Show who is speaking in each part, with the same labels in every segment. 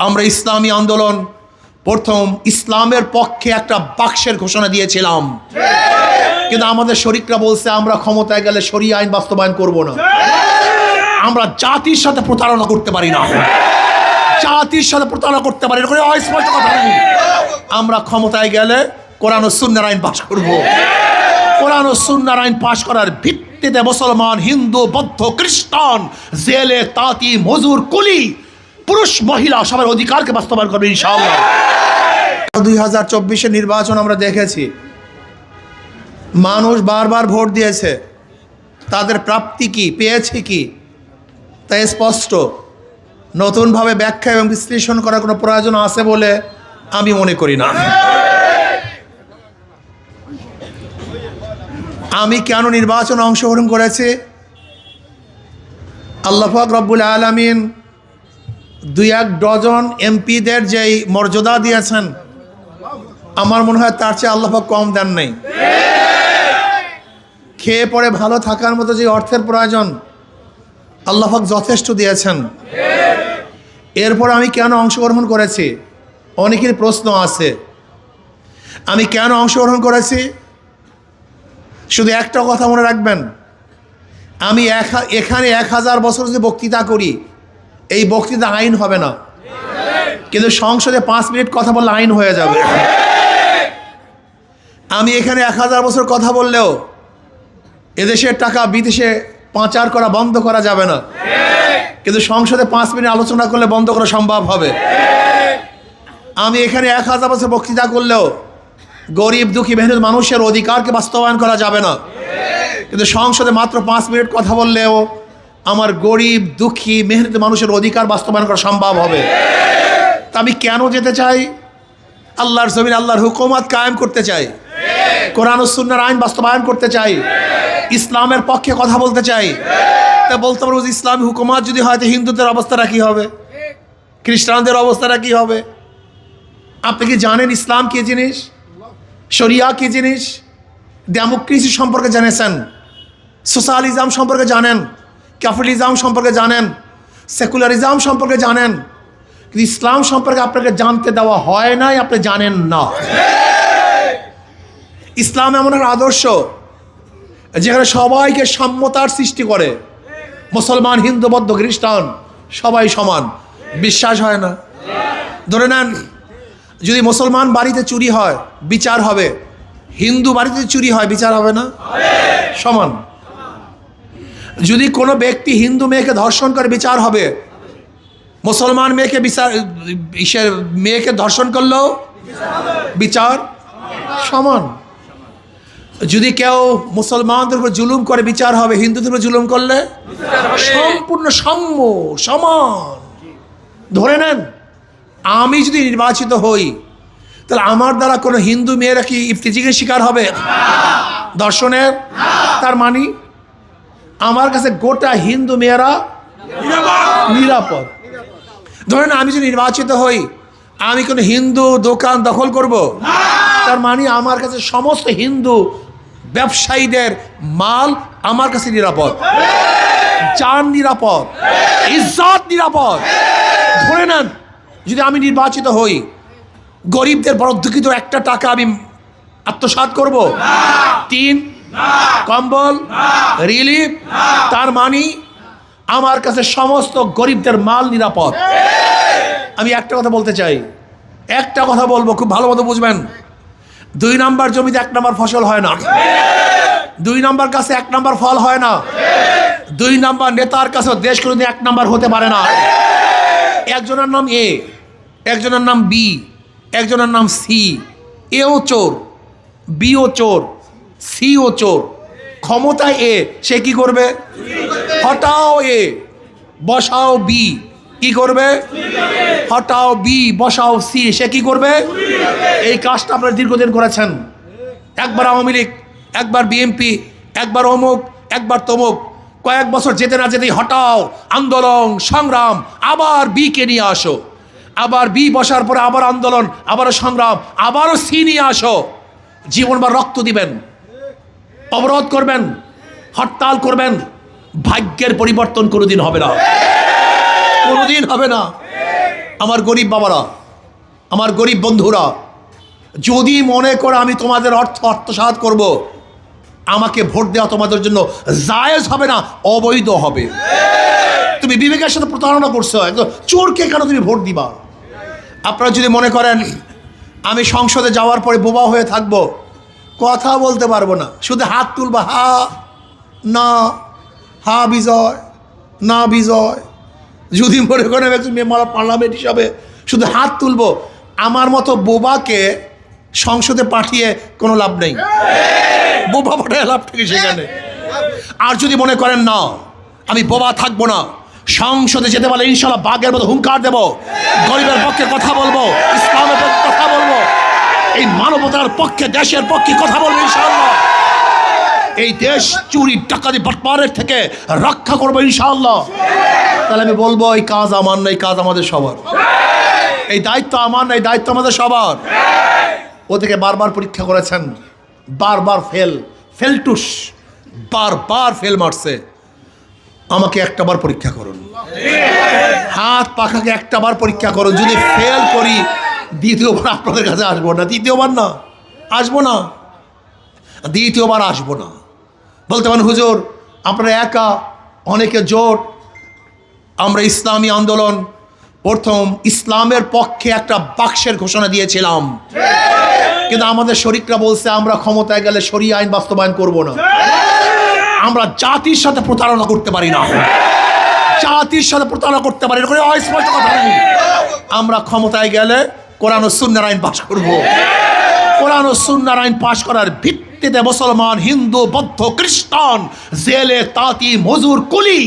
Speaker 1: আমরা ইসলামী আন্দোলন প্রথম ইসলামের পক্ষে একটা বাক্সের ঘোষণা দিয়েছিলাম, কিন্তু আমাদের শরিকরা বলছে আমরা ক্ষমতায় গেলে শরিয়া আইন বাস্তবায়ন করব না। আমরা জাতির সাথে প্রতারণা করতে পারি না, জাতির সাথে প্রতারণা করতে পারি না, স্পষ্ট কথা নেই। আমরা ক্ষমতায় গেলে কোরআন ও সুন্নাহর আইন পাশ করব। কোরআন ও সুন্নাহর আইন পাশ করার ভিত্তিতে মুসলমান, হিন্দু, বৌদ্ধ, খ্রিস্টান, জেলে, তাঁতি, মজুর, কুলি, পুরুষ, মহিলা সবার অধিকারকে বাস্তবায়ন করবে ইনশাআল্লাহ। 2024-এর নির্বাচন আমরা দেখেছি, মানুষ বারবার ভোট দিয়েছে, তাদের প্রাপ্তি কি, পেয়েছে কি তা স্পষ্ট। নতুনভাবে ব্যাখ্যা এবং বিশ্লেষণ করার কোনো প্রয়োজন আছে বলে আমি মনে করি না। আমি কেন নির্বাচনে অংশগ্রহণ করেছি? আল্লাহ পাক রব্বুল আলামিন 2-1 ডজন এমপিদের যেই মর্যাদা দিয়েছেন, আমার মনে হয় তার চেয়ে আল্লাহ পাক কম দেন নাই। খেয়ে পড়ে ভালো থাকার মতো যে অর্থের প্রয়োজন, আল্লাহ পাক যথেষ্ট দিয়েছেন। এরপর আমি কেন অংশগ্রহণ করেছি? অনেকের প্রশ্ন আছে। আমি কেন অংশগ্রহণ করেছি? শুধু একটা কথা মনে রাখবেন, আমি এখানে 1000 বছর যদি বক্তৃতা করি, এই বক্তৃতা আইন হবে না, কিন্তু সংসদে 5 মিনিট কথা বললে আইন হয়ে যাবে। আমি এখানে 1000 বছর কথা বললেও এদেশের টাকা বিদেশে পাচার করা বন্ধ করা যাবে না, কিন্তু সংসদে 5 মিনিট আলোচনা করলে বন্ধ করা সম্ভব হবে। আমি এখানে 1000 বছর বক্তৃতা করলেও গরিব, দুঃখী, মেহনত মানুষের অধিকারকে বাস্তবায়ন করা যাবে না, কিন্তু সংসদে মাত্র 5 মিনিট কথা বললেও আমার গরিব, দুঃখী, মেহনত মানুষের অধিকার বাস্তবায়ন করা সম্ভব হবে। তা আমি কেন যেতে চাই? আল্লাহর জমিন আল্লাহর হুকুমত কায়েম করতে চাই, কোরআন ও সুন্নাহর আইন বাস্তবায়ন করতে চাই, ইসলামের পক্ষে কথা বলতে চাই। তা বলতে পারবো ইসলামী হুকুমত যদি হয় তো হিন্দুদের অবস্থাটা কী হবে, খ্রিস্টানদের অবস্থাটা কী হবে? আপনি কি জানেন ইসলাম কী জিনিস, শরিয়া কী জিনিস? ডেমোক্রেসি সম্পর্কে জেনেছেন, সোশ্যালিজম সম্পর্কে জানেন, ক্যাপিটালিজম সম্পর্কে জানেন, সেকুলারিজম সম্পর্কে জানেন, কিন্তু ইসলাম সম্পর্কে আপনাকে জানতে দেওয়া হয় নাই, আপনি জানেন না। ইসলাম এমন একটা আদর্শ যেখানে সবাইকে সাম্যতার সৃষ্টি করে। মুসলমান, হিন্দু, বৌদ্ধ, খ্রিস্টান সবাই সমান, বিশ্বাস হয় না। ধরে নেন, যদি মুসলমান বাড়িতে চুরি হয় বিচার হবে, হিন্দু বাড়িতে চুরি হয় বিচার হবে না? সমান। যদি কোনো ব্যক্তি হিন্দু মেয়েকে ধর্ষণ করে বিচার হবে, মুসলমান মেয়েকে ধর্ষণ করলেও বিচার সমান। যদি কেউ মুসলমানদের উপর জুলুম করে বিচার হবে, হিন্দুদের উপর জুলুম করলে সম্পূর্ণ সাম্য, সমান। ধরে নেন আমি যদি নির্বাচিত হই, তাহলে আমার দ্বারা কোনো হিন্দু মেয়েরা কি ইফতিজিংয়ের শিকার হবে, ধর্ষণের? তার মানে আমার কাছে গোটা হিন্দু মেয়েরা নিরাপদ। ধরেন আমি যদি নির্বাচিত হই, আমি কোনো হিন্দু দোকান দখল করব, তার মানে আমার কাছে সমস্ত হিন্দু ব্যবসায়ীদের মাল আমার কাছে নিরাপদ, জান নিরাপদ, ইজ্জত নিরাপদ। ধরে নেন যদি আমি নির্বাচিত হই, গরিবদের বরদ্দকৃত 1 টাকা আমি আত্মসাৎ করব, 3 কম্বল, রিলিফ, তার মানে আমার কাছে সমস্ত গরিবদের মাল নিরাপদ। আমি একটা কথা বলতে চাই, একটা কথা বলবো, খুব ভালো মতো বুঝবেন। 2 নাম্বার জমিতে 1 নাম্বার ফসল হয় না, 2 নাম্বার কাছে 1 নাম্বার ফল হয় না, 2 নাম্বার নেতার কাছে দেশ কোনোদিন 1 নাম্বার হতে পারে না। একজনের নাম এ, একজনের নাম বি, একজনের নাম সি। এও চোর, বিও চোর, সিও চোর। ক্ষমতায় এ, সে কি করবে? হটাও এ, বসাও বি, কি করবে? হটাও বি, বসাও সি, সে কি করবে? এই কাজটা আপনারা দীর্ঘদিন করেছেন। একবার আওয়ামী লীগ, একবার বিএনপি, একবার অমুক, একবার তমুক। কয়েক বছর যেতে না যেতেই হটাও, আন্দোলন, সংগ্রাম, আবার বিকে নিয়ে আসো, আবার বি বসার পরে আবার আন্দোলন, আবারও সংগ্রাম, আবারও সি নিয়ে আসো। জীবনভর রক্ত দিবেন, অবরোধ করবেন, হরতাল করবেন, ভাগ্যের পরিবর্তন কোনোদিন হবে না, কোনোদিন হবে না। আমার গরিব বাবারা, আমার গরিব বন্ধুরা, যদি মনে করে আমি তোমাদের আত্মসাৎ করব, আমাকে ভোট দেওয়া তোমাদের জন্য জায়েজ হবে না, অবৈধ হবে। তুমি বিবেকের সাথে প্রতারণা করছো, একদম চোরকে কেন তুমি ভোট দিবা? আপনারা যদি মনে করেন আমি সংসদে যাওয়ার পরে বোবা হয়ে থাকবো, কথা বলতে পারবো না, শুধু হাত তুলবা, হা না, হা বিজয়, না বিজয়, যদি মনে করেন একজন মেম্বার পার্লামেন্ট হিসাবে শুধু হাত তুলবো, আমার মতো বোবাকে সংসদে পাঠিয়ে কোনো লাভ নেই। বোবা পাঠায় লাভ থেকে সেখানে। আর যদি মনে করেন না আমি বোবা থাকবো না, সংসদে যেতে পারলে ইনশাল্লাহ বাঘের মতো হুঙ্কার দেবো, গরিবের পক্ষে কথা বলবো, ইসলামের পক্ষে কথা বলবো, এই মানবতার পক্ষে, দেশের পক্ষে কথা বলবো ইনশাআল্লাহ, এই দেশ চুরি ডাকাতি বাটপারের থেকে রক্ষা করবো ইনশাআল্লাহ। তাহলে আমি বলবো এই কাজ আমার না, এই কাজ আমাদের সবার, এই দায়িত্ব আমার না, এই দায়িত্ব আমাদের সবার। ওদেরকে বারবার পরীক্ষা করেছেন, বারবার ফেলটুস বারবার ফেল মারছে। আমাকে একটাবার পরীক্ষা করুন, হাত পাখাকে একটাবার পরীক্ষা করুন, যদি ফেল করি দ্বিতীয়বার আপনাদের কাছে আসবো না, দ্বিতীয়বার না আসবো না, দ্বিতীয়বার আসবো না। বলতে পারেন হুজুর আপনারা একা, অনেকে জোট, আমরা ইসলামী আন্দোলন প্রথম ইসলামের পক্ষে একটা বাক্সের ঘোষণা দিয়েছিলাম, কিন্তু আমাদের শরিকরা বলছে আমরা ক্ষমতায় গেলে শরিয়া আইন বাস্তবায়ন করব না। আমরা জাতির সাথে প্রতারণা করতে পারি না, জাতির সাথে প্রতারণা করতে পারি না, স্পষ্ট কথা নেই। আমরা ক্ষমতায় গেলে কোরআন ও সুন্নাহর আইন পাশ করব। কোরআন ও সুন্নাহর আইন পাশ করার ভিত্তিতে মুসলমান, হিন্দু, বৌদ্ধ, খ্রিস্টান, জেলে, তাঁতি, মজুর, কুলি,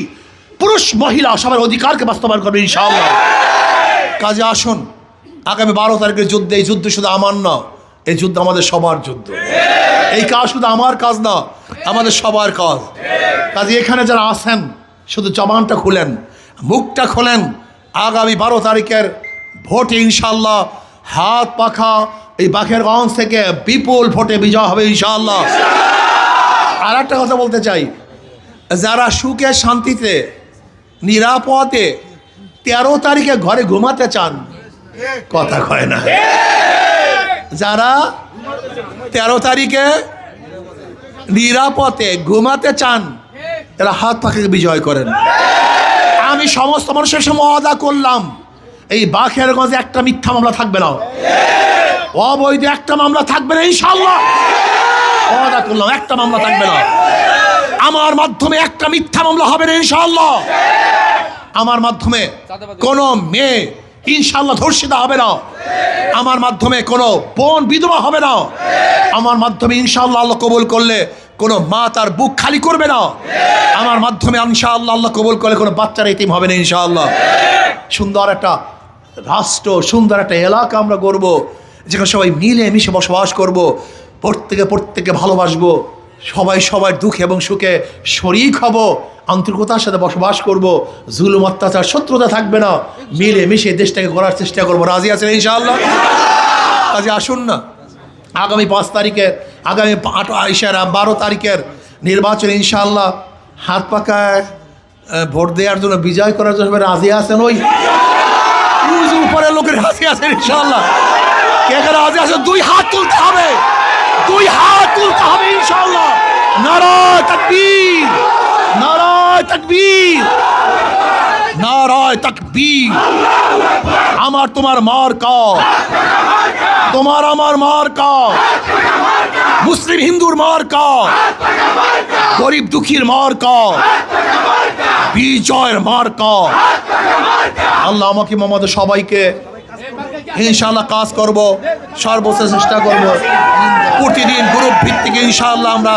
Speaker 1: পুরুষ, মহিলা সবার অধিকারকে বাস্তবায়ন করবে ইনশাআল্লাহ। কাজে আসুন, আগামী 12 তারিখের যুদ্ধে, এই যুদ্ধ শুধু আমার না, এই যুদ্ধ আমাদের সবার যুদ্ধ। এই কাজ শুধু আমার কাজ না, আমাদের সবার কাজ। কাজে এখানে যারা আছেন শুধু জবানটা খুলেন, মুখটা খোলেন, আগামী 12 তারিখের ভোটে ইনশাআল্লাহ হাত পাখা এই বাখেরগঞ্জ থেকে বিপুল ভোটে বিজয় হবে ইনশাআল্লাহ। আর একটা কথা বলতে চাই, যারা সুখে শান্তিতে নিরাপদে 13 তারিখে ঘরে ঘুমাতে চান, কথা কয় না, যারা 13 তারিখে নিরাপদে ঘুমাতে চান এরা হাত পাখাকে বিজয় করেন। আমি সমস্ত মানুষের সামনে ওয়াদা করলাম, এই বাখেরগঞ্জে একটা মিথ্যা মামলা থাকবে না, অবৈধ একটা মামলা থাকবে না ইনশাআল্লাহ। ওয়াদা করলাম একটা মামলা থাকবে না, আমার মাধ্যমে একটা মিথ্যা মামলা হবে না ইনশাআল্লাহ। আমার মাধ্যমে কোনো মেয়ে ইনশাআল্লাহ ধর্ষিতা হবে না, আমার মাধ্যমে কোনো বোন বিধবা হবে না, আমার মাধ্যমে ইনশাআল্লাহ আল্লাহ কবুল করলে কোনো মা তার বুক খালি করবে না, আমার মাধ্যমে ইনশাআল্লাহ আল্লাহ কবুল করলে কোনো বাচ্চার এতিম হবে না ইনশাআল্লাহ। সুন্দর একটা রাষ্ট্র, সুন্দর একটা এলাকা আমরা গড়ব, যেখানে সবাই মিলে মিশে বসবাস করব, প্রত্যেকে ভালোবাসবো, সবাই সবার দুঃখে এবং সুখে শরিক হব, আন্তরিকতার সাথে বসবাস করব, জুলুম অত্যাচার শত্রুতা থাকবে না, মিলে মিশে দেশটাকে গড়ার চেষ্টা করবো। রাজি আছেন ইনশাআল্লাহ? কাজে আসুন না, আগামী 5 তারিখের, আগামী 12 তারিখের নির্বাচন ইনশাআল্লাহ হাত পাকায় ভোট দেওয়ার জন্য, বিজয় করার জন্য রাজি আছেন? ওই উপরের লোকের রাজি আছেন ইনশাআল্লাহ? কে কে রাজি আছেন? 2 হাত তুলতে হবে, 2 হাত তুলতে হবে ইনশাআল্লাহ। নারায়ে তাকবীর, নারায়ে তাকবীর, নারায়ে তাকবীর। আমার তোমার মার্কা, তোমার আমার মার্কা, মুসলিম হিন্দুর মার্কা, গরিব দুঃখীর মার্কা, বিজয়ের মার্কা। আল্লাহ আমাকে আমাদের সবাইকে ইনশাআল্লাহ কাজ করব, সর্বোচ্চ চেষ্টা করব, প্রতিদিন গ্রুপ ভিত্তিক ইনশাআল্লাহ আমরা